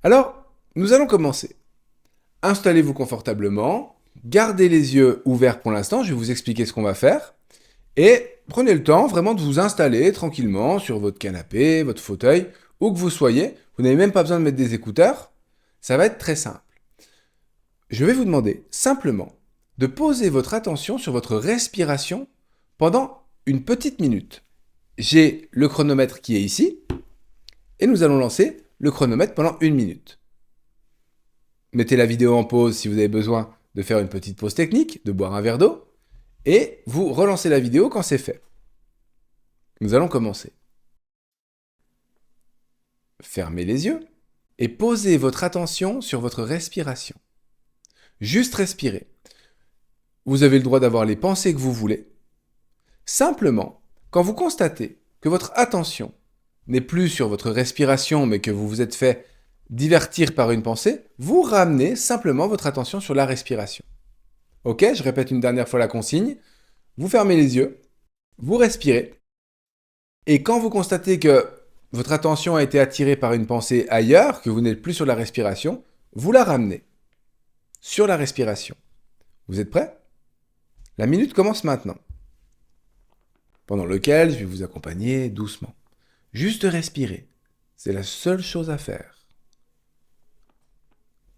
Alors, nous allons commencer. Installez-vous confortablement, gardez les yeux ouverts pour l'instant, je vais vous expliquer ce qu'on va faire, et prenez le temps vraiment de vous installer tranquillement sur votre canapé, votre fauteuil, où que vous soyez. Vous n'avez même pas besoin de mettre des écouteurs, ça va être très simple. Je vais vous demander simplement de poser votre attention sur votre respiration pendant une petite minute. J'ai le chronomètre qui est ici, et nous allons lancer le chronomètre pendant une minute. Mettez la vidéo en pause si vous avez besoin de faire une petite pause technique, de boire un verre d'eau, et vous relancez la vidéo quand c'est fait. Nous allons commencer. Fermez les yeux et posez votre attention sur votre respiration. Juste respirez. Vous avez le droit d'avoir les pensées que vous voulez. Simplement, quand vous constatez que votre attention n'est plus sur votre respiration, mais que vous vous êtes fait divertir par une pensée, vous ramenez simplement votre attention sur la respiration. Ok, je répète une dernière fois la consigne. Vous fermez les yeux, vous respirez, et quand vous constatez que votre attention a été attirée par une pensée ailleurs, que vous n'êtes plus sur la respiration, vous la ramenez sur la respiration. Vous êtes prêts? La minute commence maintenant, pendant lequel je vais vous accompagner doucement. Juste respirer, c'est la seule chose à faire.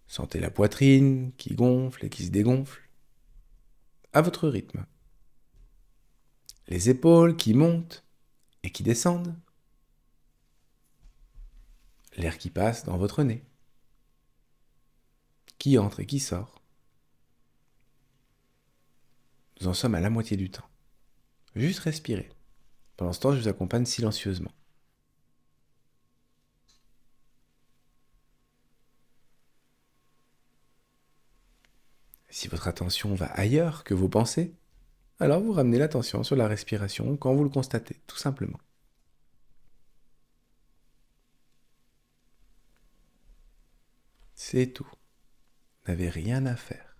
Sentez la poitrine qui gonfle et qui se dégonfle, à votre rythme. Les épaules qui montent et qui descendent. L'air qui passe dans votre nez, qui entre et qui sort. Nous en sommes à la moitié du temps. Juste respirez. Pendant ce temps, je vous accompagne silencieusement. Si votre attention va ailleurs que vos pensées, alors vous ramenez l'attention sur la respiration quand vous le constatez, tout simplement. C'est tout. Vous n'avez rien à faire.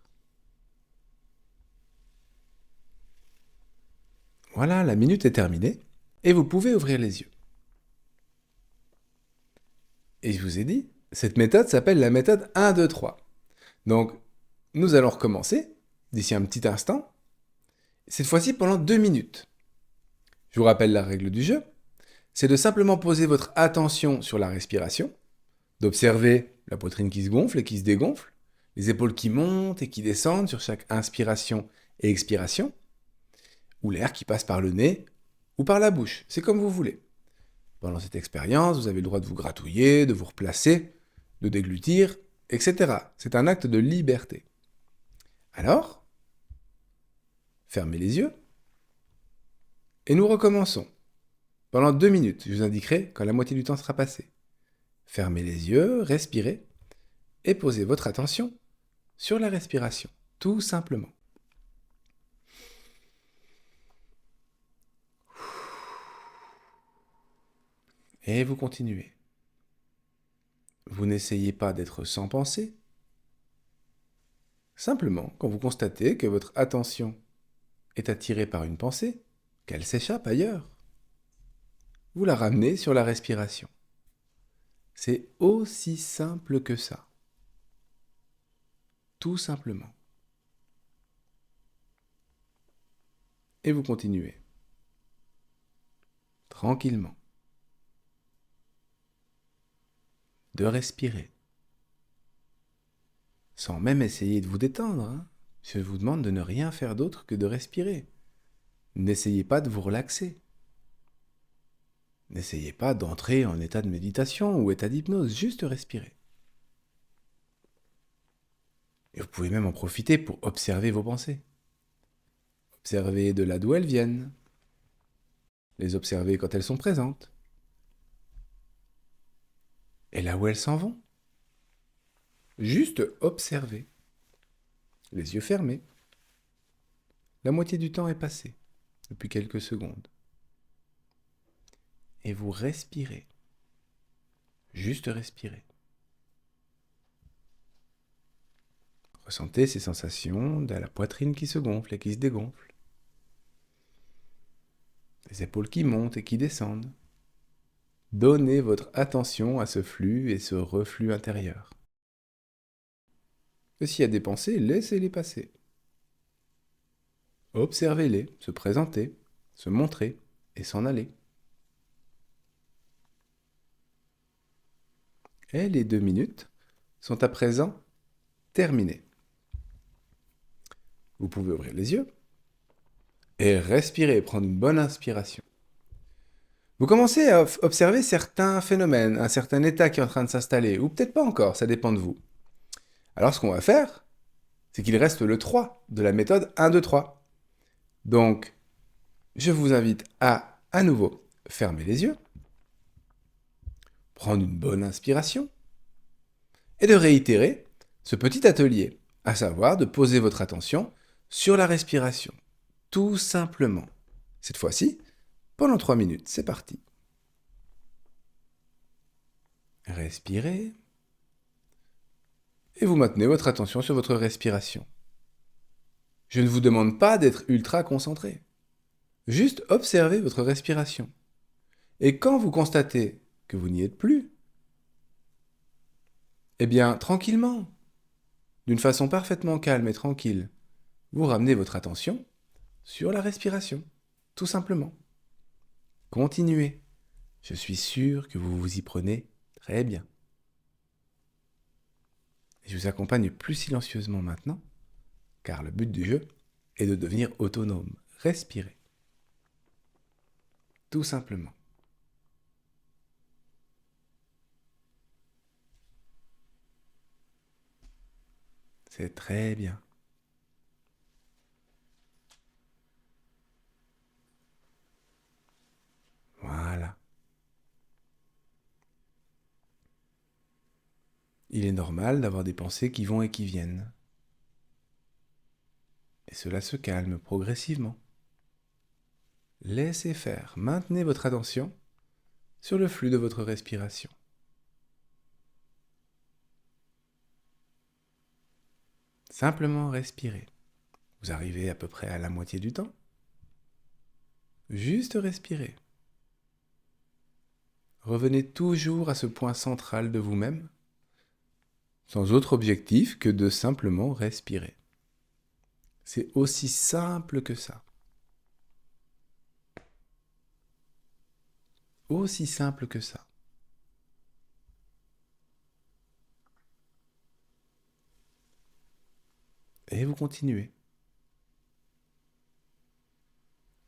Voilà, la minute est terminée et vous pouvez ouvrir les yeux. Et je vous ai dit, cette méthode s'appelle la méthode 1, 2, 3. Donc, nous allons recommencer d'ici un petit instant, cette fois-ci pendant 2 minutes. Je vous rappelle la règle du jeu, c'est de simplement poser votre attention sur la respiration, d'observer la poitrine qui se gonfle et qui se dégonfle, les épaules qui montent et qui descendent sur chaque inspiration et expiration, ou l'air qui passe par le nez ou par la bouche, c'est comme vous voulez. Pendant cette expérience, vous avez le droit de vous gratouiller, de vous replacer, de déglutir, etc. C'est un acte de liberté. Alors, fermez les yeux et nous recommençons. Pendant 2 minutes, je vous indiquerai quand la moitié du temps sera passé. Fermez les yeux, respirez et posez votre attention sur la respiration, tout simplement. Et vous continuez. Vous n'essayez pas d'être sans pensée. Simplement, quand vous constatez que votre attention est attirée par une pensée, qu'elle s'échappe ailleurs, vous la ramenez sur la respiration. C'est aussi simple que ça. Tout simplement. Et vous continuez. Tranquillement. De respirer. Sans même essayer de vous détendre, hein. Je vous demande de ne rien faire d'autre que de respirer. N'essayez pas de vous relaxer. N'essayez pas d'entrer en état de méditation ou état d'hypnose, juste respirer. Et vous pouvez même en profiter pour observer vos pensées. Observez de là d'où elles viennent. Les observer quand elles sont présentes. Et là où elles s'en vont. Juste observer. Les yeux fermés. La moitié du temps est passé, depuis quelques secondes. Et vous respirez. Juste respirer. Ressentez ces sensations de la poitrine qui se gonfle et qui se dégonfle. Les épaules qui montent et qui descendent. Donnez votre attention à ce flux et ce reflux intérieur. Et s'il y a des pensées, laissez-les passer. Observez-les, se présenter, se montrer et s'en aller. Et les 2 minutes sont à présent terminées. Vous pouvez ouvrir les yeux et respirer, prendre une bonne inspiration. Vous commencez à observer certains phénomènes, un certain état qui est en train de s'installer, ou peut-être pas encore, ça dépend de vous. Alors ce qu'on va faire, c'est qu'il reste le 3 de la méthode 1, 2, 3. Donc, je vous invite à nouveau, fermer les yeux, prendre une bonne inspiration, et de réitérer ce petit atelier, à savoir de poser votre attention sur la respiration, tout simplement. Cette fois-ci, pendant 3 minutes, c'est parti. Respirez. Et vous maintenez votre attention sur votre respiration. Je ne vous demande pas d'être ultra concentré. Juste observez votre respiration. Et quand vous constatez que vous n'y êtes plus, eh bien, tranquillement, d'une façon parfaitement calme et tranquille, vous ramenez votre attention sur la respiration, tout simplement. Continuez. Je suis sûr que vous vous y prenez très bien. Je vous accompagne plus silencieusement maintenant, car le but du jeu est de devenir autonome. Respirez. Tout simplement. C'est très bien. Voilà. Il est normal d'avoir des pensées qui vont et qui viennent. Et cela se calme progressivement. Laissez faire. Maintenez votre attention sur le flux de votre respiration. Simplement respirez. Vous arrivez à peu près à la moitié du temps. Juste respirez. Revenez toujours à ce point central de vous-même, sans autre objectif que de simplement respirer. C'est aussi simple que ça. Aussi simple que ça. Et vous continuez.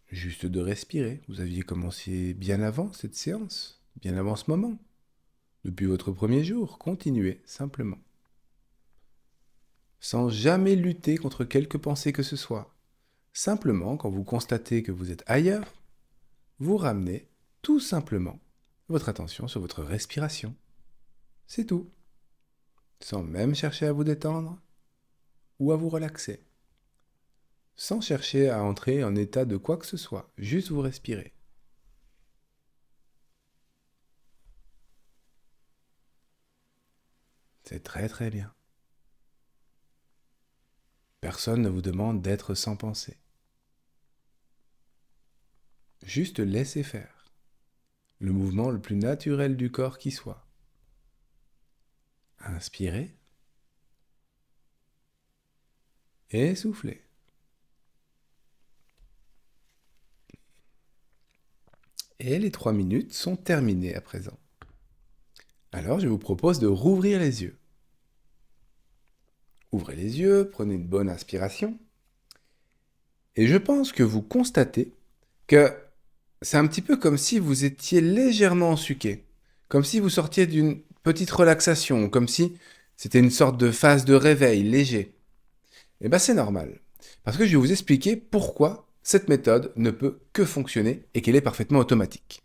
Juste de respirer. Vous aviez commencé bien avant cette séance, bien avant ce moment. Depuis votre premier jour, continuez simplement. Sans jamais lutter contre quelque pensée que ce soit. Simplement, quand vous constatez que vous êtes ailleurs, vous ramenez tout simplement votre attention sur votre respiration. C'est tout. Sans même chercher à vous détendre ou à vous relaxer. Sans chercher à entrer en état de quoi que ce soit. Juste vous respirez. C'est très très bien. Personne ne vous demande d'être sans pensée. Juste laissez faire. Le mouvement le plus naturel du corps qui soit. Inspirez. Et soufflez. Et les 3 minutes sont terminées à présent. Alors je vous propose de rouvrir les yeux. Ouvrez les yeux, prenez une bonne inspiration. Et je pense que vous constatez que c'est un petit peu comme si vous étiez légèrement ensuqué. Comme si vous sortiez d'une petite relaxation, comme si c'était une sorte de phase de réveil léger. Eh bien c'est normal. Parce que je vais vous expliquer pourquoi cette méthode ne peut que fonctionner et qu'elle est parfaitement automatique.